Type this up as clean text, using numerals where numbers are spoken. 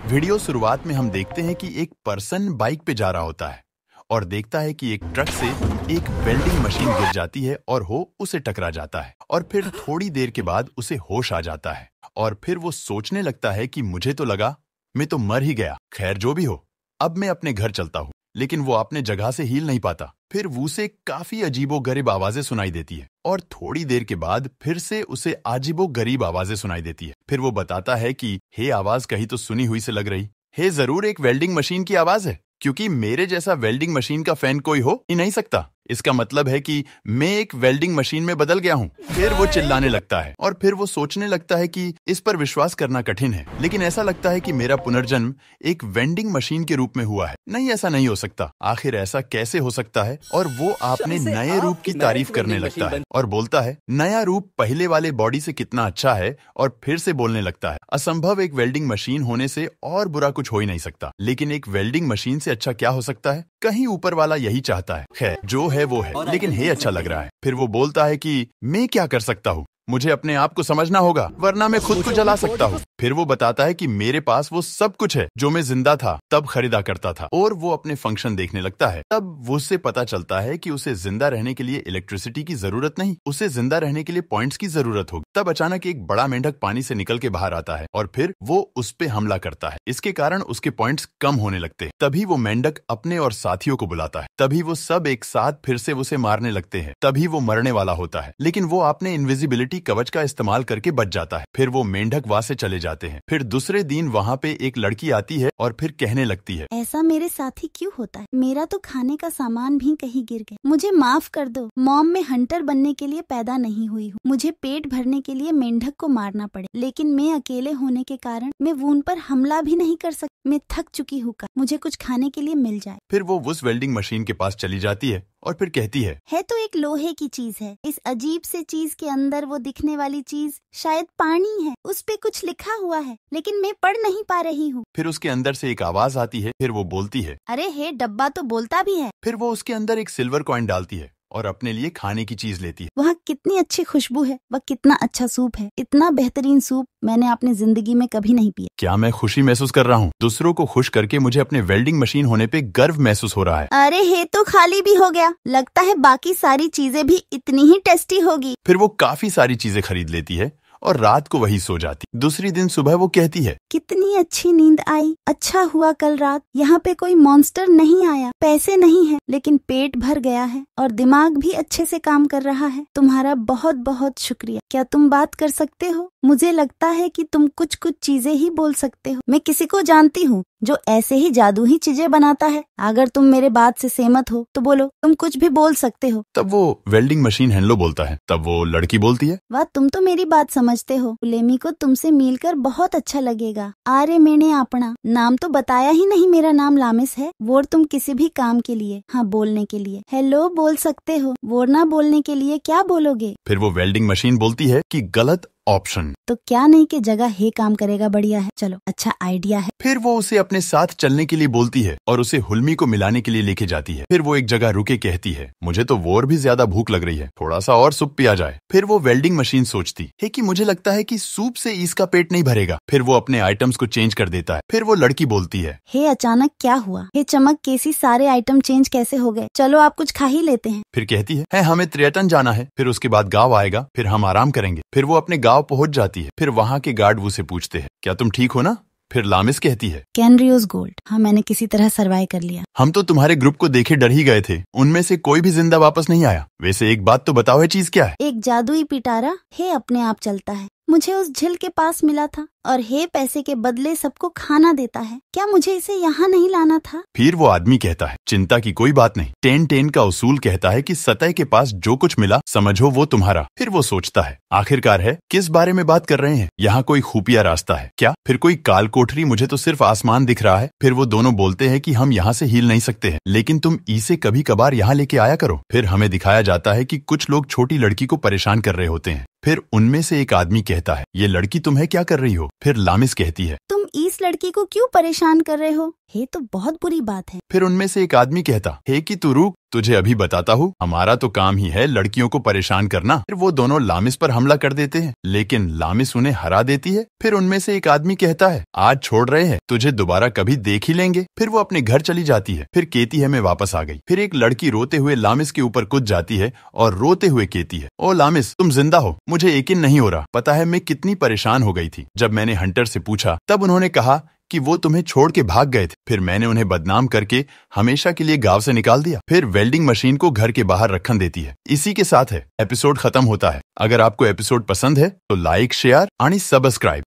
Video शुरुआत में हम देखते हैं कि एक पर्सन बाइक पे जा रहा होता है और देखता है कि एक ट्रक से एक वेल्डिंग मशीन गिर जाती है और वो उसे टकरा जाता है और फिर थोड़ी देर के बाद उसे होश आ जाता है और फिर वो सोचने लगता है कि मुझे तो लगा मैं तो मर ही गया। खैर जो भी हो, अब मैं अपने घर चलता हूँ। लेकिन वो अपने जगह से हिल नहीं पाता। फिर उसे काफी अजीबोगरीब आवाजें सुनाई देती है और थोड़ी देर के बाद फिर से उसे अजीबोगरीब आवाजें सुनाई देती है। फिर वो बताता है कि हे आवाज कहीं तो सुनी हुई से लग रही है, जरूर एक वेल्डिंग मशीन की आवाज है, क्योंकि मेरे जैसा वेल्डिंग मशीन का फैन कोई हो ही नहीं सकता। इसका मतलब है कि मैं एक वेल्डिंग मशीन में बदल गया हूँ। फिर वो चिल्लाने लगता है और फिर वो सोचने लगता है कि इस पर विश्वास करना कठिन है, लेकिन ऐसा लगता है कि मेरा पुनर्जन्म एक वेंडिंग मशीन के रूप में हुआ है। नहीं, ऐसा नहीं हो सकता। आखिर ऐसा कैसे हो सकता है? और वो आपने नए रूप की तारीफ करने लगता है और बोलता है नया रूप पहले वाले बॉडी से कितना अच्छा है, और फिर से बोलने लगता है असंभव, एक वेल्डिंग मशीन होने से और बुरा कुछ हो ही नहीं सकता। लेकिन एक वेल्डिंग मशीन से अच्छा क्या हो सकता है? कहीं ऊपर वाला यही चाहता है। खैर जो है वो है, लेकिन हे अच्छा लग रहा है। फिर वो बोलता है कि मैं क्या कर सकता हूँ, मुझे अपने आप को समझना होगा वरना मैं खुद को जला सकता हूँ। फिर वो बताता है कि मेरे पास वो सब कुछ है जो मैं जिंदा था तब खरीदा करता था, और वो अपने फंक्शन देखने लगता है। तब उससे पता चलता है कि उसे जिंदा रहने के लिए इलेक्ट्रिसिटी की जरूरत नहीं, उसे जिंदा रहने के लिए पॉइंट्स की जरूरत होगी। तब अचानक एक बड़ा मेंढक पानी से निकल के बाहर आता है और फिर वो उस पे हमला करता है। इसके कारण उसके पॉइंट्स कम होने लगते हैं। तभी वो मेंढक अपने और साथियों को बुलाता है। तभी वो सब एक साथ फिर से उसे मारने लगते हैं। तभी वो मरने वाला होता है, लेकिन वो अपने इनविजिबिलिटी कवच का इस्तेमाल करके बच जाता है। फिर वो मेंढक वहां से चले जाते हैं। फिर दूसरे दिन वहाँ पे एक लड़की आती है और फिर कहने लगती है, ऐसा मेरे साथ ही क्यों होता है? मेरा तो खाने का सामान भी कहीं गिर गया, मुझे माफ कर दो। मॉम, मैं हंटर बनने के लिए पैदा नहीं हुई हूँ। मुझे पेट भरने के लिए मेंढक को मारना पड़े, लेकिन मैं अकेले होने के कारण मैं वून पर हमला भी नहीं कर सकती। मैं थक चुकी हूँ, मुझे कुछ खाने के लिए मिल जाए। फिर वो उस वेल्डिंग मशीन के पास चली जाती है और फिर कहती है तो एक लोहे की चीज है। इस अजीब से चीज के अंदर वो दिखने वाली चीज शायद पानी है। उस पे कुछ लिखा हुआ है, लेकिन मैं पढ़ नहीं पा रही हूँ। फिर उसके अंदर से एक आवाज आती है। फिर वो बोलती है, अरे हे, डब्बा तो बोलता भी है। फिर वो उसके अंदर एक सिल्वर कॉइन डालती है और अपने लिए खाने की चीज लेती है। वह कितनी अच्छी खुशबू है, वह कितना अच्छा सूप है। इतना बेहतरीन सूप मैंने अपनी जिंदगी में कभी नहीं पिया। क्या मैं खुशी महसूस कर रहा हूँ? दूसरों को खुश करके मुझे अपने वेल्डिंग मशीन होने पे गर्व महसूस हो रहा है। अरे हे, तो खाली भी हो गया। लगता है बाकी सारी चीजें भी इतनी ही टेस्टी होगी। फिर वो काफी सारी चीजें खरीद लेती है और रात को वही सो जाती। दूसरी दिन सुबह वो कहती है, कितनी अच्छी नींद आई। अच्छा हुआ कल रात यहाँ पे कोई मॉन्स्टर नहीं आया। पैसे नहीं है, लेकिन पेट भर गया है और दिमाग भी अच्छे से काम कर रहा है। तुम्हारा बहुत बहुत शुक्रिया। क्या तुम बात कर सकते हो? मुझे लगता है कि तुम कुछ कुछ चीजें ही बोल सकते हो। मैं किसी को जानती हूँ जो ऐसे ही जादू ही चीजें बनाता है। अगर तुम मेरे बात से सहमत हो तो बोलो, तुम कुछ भी बोल सकते हो। तब वो वेल्डिंग मशीन हेलो बोलता है। तब वो लड़की बोलती है, वाह, तुम तो मेरी बात समझते हो। लेमी को तुमसे मिलकर बहुत अच्छा लगेगा। अरे मैंने अपना नाम तो बताया ही नहीं। मेरा नाम लामिस है। वो तुम किसी भी काम के लिए, हाँ बोलने के लिए हेलो बोल सकते हो। वो ना बोलने के लिए क्या बोलोगे? फिर वो वेल्डिंग मशीन बोलती है कि गलत ऑप्शन। तो क्या नहीं के जगह हे काम करेगा। बढ़िया है, चलो अच्छा आइडिया है। फिर वो उसे अपने साथ चलने के लिए बोलती है और उसे हुल्मी को मिलाने के लिए लेके जाती है। फिर वो एक जगह रुके कहती है, मुझे तो और भी ज्यादा भूख लग रही है, थोड़ा सा और सूप पिया जाए। फिर वो वेल्डिंग मशीन सोचती है कि मुझे लगता है कि सूप से इसका पेट नहीं भरेगा। फिर वो अपने आइटम्स को चेंज कर देता है। फिर वो लड़की बोलती है, हे अचानक क्या हुआ? हे चमक कैसी, सारे आइटम चेंज कैसे हो गए? चलो आप कुछ खा ही लेते हैं। फिर कहती है हमें पर्यटन जाना है, फिर उसके बाद गाँव आएगा, फिर हम आराम करेंगे। फिर वो अपने गाँव पहुँच जाती है। फिर वहाँ के गार्ड वो से पूछते हैं, क्या तुम ठीक हो ना? फिर लामिस कहती है, कैनरियोस गोल्ड, हाँ मैंने किसी तरह सरवाइव कर लिया। हम तो तुम्हारे ग्रुप को देखे डर ही गए थे, उनमें से कोई भी जिंदा वापस नहीं आया। वैसे एक बात तो बताओ, ये चीज क्या है? एक जादुई पिटारा है, अपने आप चलता है। मुझे उस झील के पास मिला था और हे पैसे के बदले सबको खाना देता है। क्या मुझे इसे यहाँ नहीं लाना था? फिर वो आदमी कहता है, चिंता की कोई बात नहीं। 10-10 का उसूल कहता है कि सतह के पास जो कुछ मिला समझो वो तुम्हारा। फिर वो सोचता है, आखिरकार है किस बारे में बात कर रहे हैं? यहाँ कोई खुफिया रास्ता है क्या? फिर कोई काल कोठरी? मुझे तो सिर्फ आसमान दिख रहा है। फिर वो दोनों बोलते हैं कि हम यहाँ से हिल नहीं सकते हैं, लेकिन तुम इसे कभी कभार यहाँ लेके आया करो। फिर हमें दिखाया जाता है कि कुछ लोग छोटी लड़की को परेशान कर रहे होते हैं। फिर उनमें से एक आदमी कहता है, ये लड़की तुम्हें क्या कर रही हो? फिर लामिस कहती है, तुम इस लड़की को क्यों परेशान कर रहे हो? ये तो बहुत बुरी बात है। फिर उनमें से एक आदमी कहता है कि तू रुक, तुझे अभी बताता हूँ, हमारा तो काम ही है लड़कियों को परेशान करना। फिर वो दोनों लामिस पर हमला कर देते हैं, लेकिन लामिस उन्हें हरा देती है। फिर उनमें से एक आदमी कहता है, आज छोड़ रहे हैं, तुझे दोबारा कभी देख ही लेंगे। फिर वो अपने घर चली जाती है। फिर कहती है मैं वापस आ गई। फिर एक लड़की रोते हुए लामिस के ऊपर कूद जाती है और रोते हुए कहती है, ओ लामिस, तुम जिंदा हो, मुझे यकीन नहीं हो रहा। पता है मैं कितनी परेशान हो गई थी। जब मैंने हंटर से पूछा तब उन्होंने कहा कि वो तुम्हें छोड़ के भाग गए थे। फिर मैंने उन्हें बदनाम करके हमेशा के लिए गांव से निकाल दिया। फिर वेल्डिंग मशीन को घर के बाहर रखन देती है। इसी के साथ है एपिसोड खत्म होता है। अगर आपको एपिसोड पसंद है तो लाइक, शेयर आणि सब्सक्राइब।